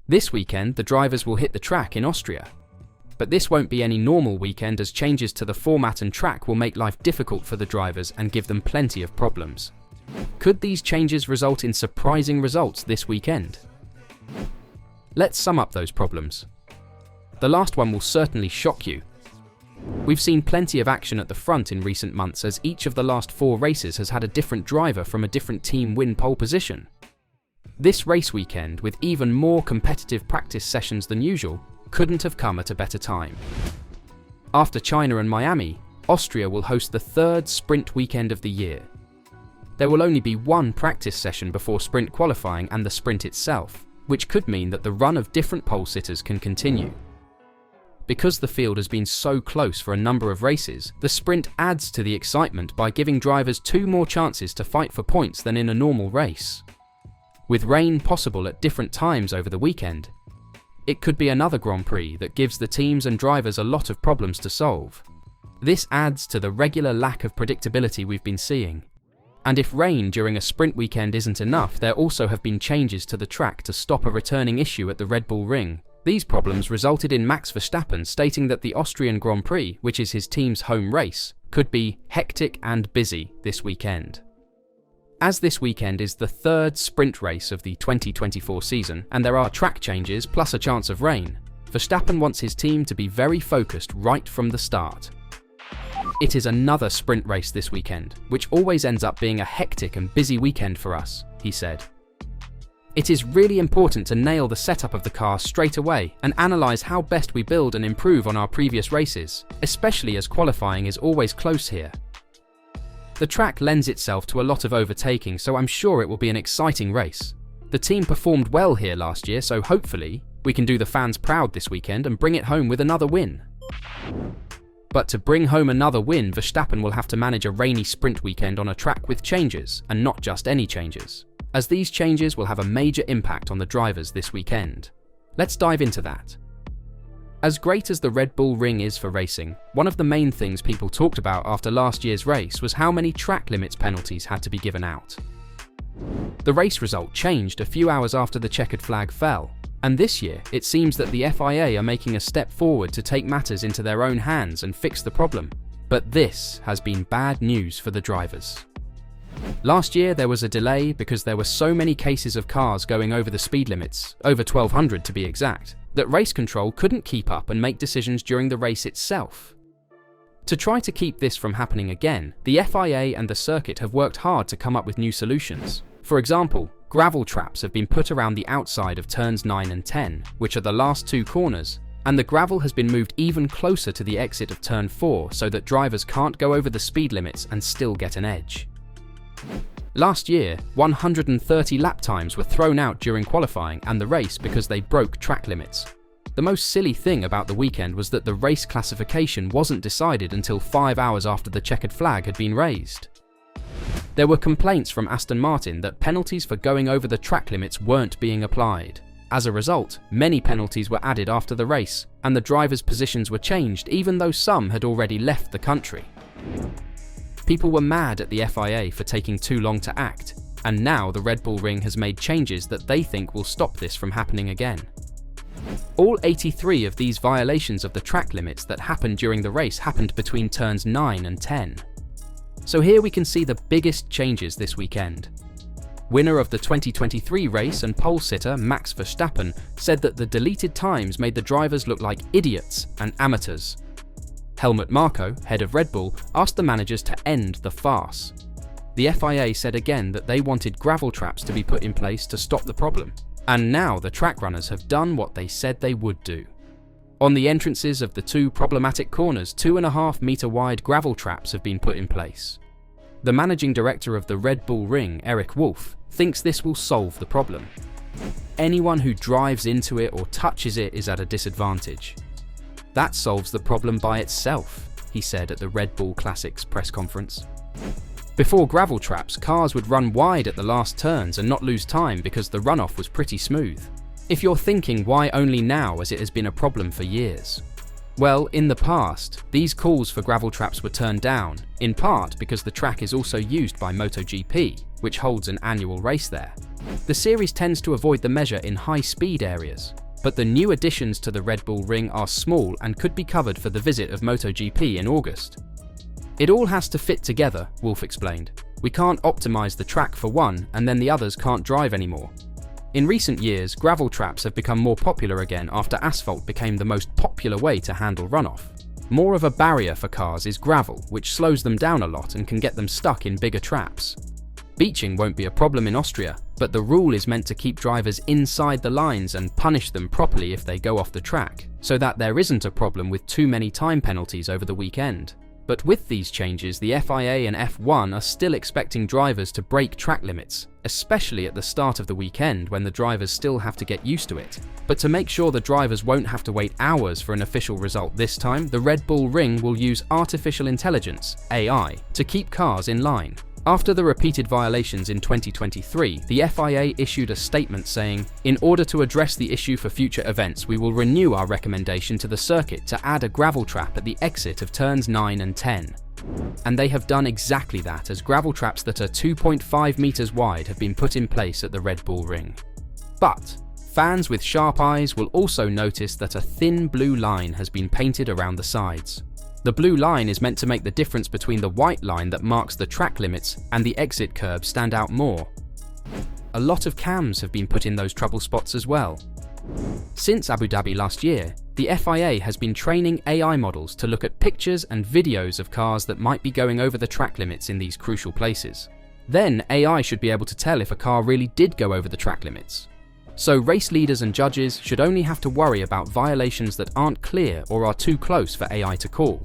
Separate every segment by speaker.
Speaker 1: This weekend, the drivers will hit the track in Austria. But this won't be any normal weekend, as changes to the format and track will make life difficult for the drivers and give them plenty of problems. Could these changes result in surprising results this weekend? Let's sum up those problems. The last one will certainly shock you. We've seen plenty of action at the front in recent months, as each of the last 4 races has had a different driver from a different team win pole position. This race weekend, with even more competitive practice sessions than usual, couldn't have come at a better time. After China and Miami, Austria will host the 3rd sprint weekend of the year. There will only be one practice session before sprint qualifying and the sprint itself, which could mean that the run of different pole sitters can continue. Because the field has been so close for a number of races, the sprint adds to the excitement by giving drivers 2 more chances to fight for points than in a normal race. With rain possible at different times over the weekend, it could be another Grand Prix that gives the teams and drivers a lot of problems to solve. This adds to the regular lack of predictability we've been seeing. And if rain during a sprint weekend isn't enough, there also have been changes to the track to stop a returning issue at the Red Bull Ring. These problems resulted in Max Verstappen stating that the Austrian Grand Prix, which is his team's home race, could be hectic and busy this weekend. As this weekend is the 3rd sprint race of the 2024 season, and there are track changes plus a chance of rain, Verstappen wants his team to be very focused right from the start. It is another sprint race this weekend, which always ends up being a hectic and busy weekend for us, he said. It is really important to nail the setup of the car straight away and analyse how best we build and improve on our previous races, especially as qualifying is always close here. The track lends itself to a lot of overtaking, so I'm sure it will be an exciting race. The team performed well here last year, so hopefully we can do the fans proud this weekend and bring it home with another win. But to bring home another win, Verstappen will have to manage a rainy sprint weekend on a track with changes, and not just any changes, as these changes will have a major impact on the drivers this weekend. Let's dive into that. As great as the Red Bull Ring is for racing, one of the main things people talked about after last year's race was how many track limits penalties had to be given out. The race result changed a few hours after the checkered flag fell, and this year it seems that the FIA are making a step forward to take matters into their own hands and fix the problem. But this has been bad news for the drivers. Last year there was a delay because there were so many cases of cars going over the speed limits, over 1200 to be exact, that race control couldn't keep up and make decisions during the race itself. To try to keep this from happening again, the FIA and the circuit have worked hard to come up with new solutions. For example, gravel traps have been put around the outside of turns 9 and 10, which are the last 2 corners, and the gravel has been moved even closer to the exit of turn 4 so that drivers can't go over the speed limits and still get an edge. Last year, 130 lap times were thrown out during qualifying and the race because they broke track limits. The most silly thing about the weekend was that the race classification wasn't decided until 5 hours after the checkered flag had been raised. There were complaints from Aston Martin that penalties for going over the track limits weren't being applied. As a result, many penalties were added after the race, and the drivers' positions were changed even though some had already left the country. People were mad at the FIA for taking too long to act, and now the Red Bull Ring has made changes that they think will stop this from happening again. All 83 of these violations of the track limits that happened during the race happened between turns 9 and 10. So here we can see the biggest changes this weekend. Winner of the 2023 race and pole sitter Max Verstappen said that the deleted times made the drivers look like idiots and amateurs. Helmut Marko, head of Red Bull, asked the managers to end the farce. The FIA said again that they wanted gravel traps to be put in place to stop the problem. And now the track runners have done what they said they would do. On the entrances of the 2 problematic corners, 2.5 meter wide gravel traps have been put in place. The managing director of the Red Bull Ring, Eric Wolff, thinks this will solve the problem. Anyone who drives into it or touches it is at a disadvantage. That solves the problem by itself, he said at the Red Bull Classics press conference. Before gravel traps, cars would run wide at the last turns and not lose time because the runoff was pretty smooth. If you're thinking why only now, as it has been a problem for years. Well, in the past, these calls for gravel traps were turned down, in part because the track is also used by MotoGP, which holds an annual race there. The series tends to avoid the measure in high-speed areas, but the new additions to the Red Bull Ring are small and could be covered for the visit of MotoGP in August. It all has to fit together, Wolff explained. We can't optimize the track for one and then the others can't drive anymore. In recent years, gravel traps have become more popular again after asphalt became the most popular way to handle runoff. More of a barrier for cars is gravel, which slows them down a lot and can get them stuck in bigger traps. Beaching won't be a problem in Austria, but the rule is meant to keep drivers inside the lines and punish them properly if they go off the track, so that there isn't a problem with too many time penalties over the weekend. But with these changes, the FIA and F1 are still expecting drivers to break track limits, especially at the start of the weekend when the drivers still have to get used to it. But to make sure the drivers won't have to wait hours for an official result this time, the Red Bull Ring will use artificial intelligence, AI, to keep cars in line. After the repeated violations in 2023, the FIA issued a statement saying, "In order to address the issue for future events, we will renew our recommendation to the circuit to add a gravel trap at the exit of turns 9 and 10. And they have done exactly that, as gravel traps that are 2.5 meters wide have been put in place at the Red Bull Ring. But fans with sharp eyes will also notice that a thin blue line has been painted around the sides. The blue line is meant to make the difference between the white line that marks the track limits and the exit curb stand out more. A lot of cams have been put in those trouble spots as well. Since Abu Dhabi last year, the FIA has been training AI models to look at pictures and videos of cars that might be going over the track limits in these crucial places. Then AI should be able to tell if a car really did go over the track limits. So race leaders and judges should only have to worry about violations that aren't clear or are too close for AI to call.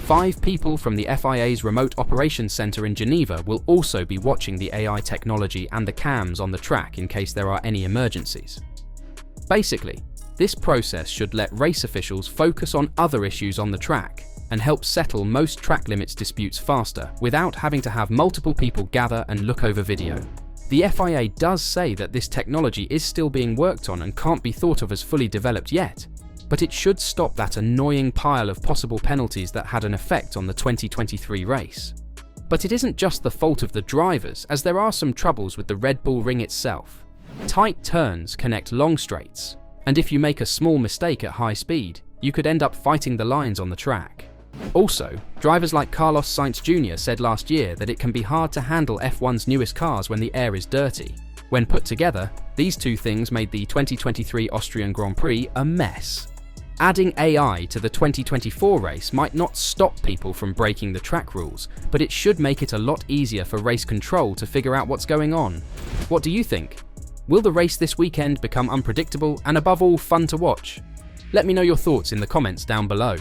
Speaker 1: 5 people from the FIA's Remote Operations Centre in Geneva will also be watching the AI technology and the cams on the track in case there are any emergencies. Basically, this process should let race officials focus on other issues on the track and help settle most track limits disputes faster without having to have multiple people gather and look over video. The FIA does say that this technology is still being worked on and can't be thought of as fully developed yet, but it should stop that annoying pile of possible penalties that had an effect on the 2023 race. But it isn't just the fault of the drivers, as there are some troubles with the Red Bull Ring itself. Tight turns connect long straights, and if you make a small mistake at high speed, you could end up fighting the lines on the track. Also, drivers like Carlos Sainz Jr. said last year that it can be hard to handle F1's newest cars when the air is dirty. When put together, these two things made the 2023 Austrian Grand Prix a mess. Adding AI to the 2024 race might not stop people from breaking the track rules, but it should make it a lot easier for race control to figure out what's going on. What do you think? Will the race this weekend become unpredictable and above all fun to watch? Let me know your thoughts in the comments down below.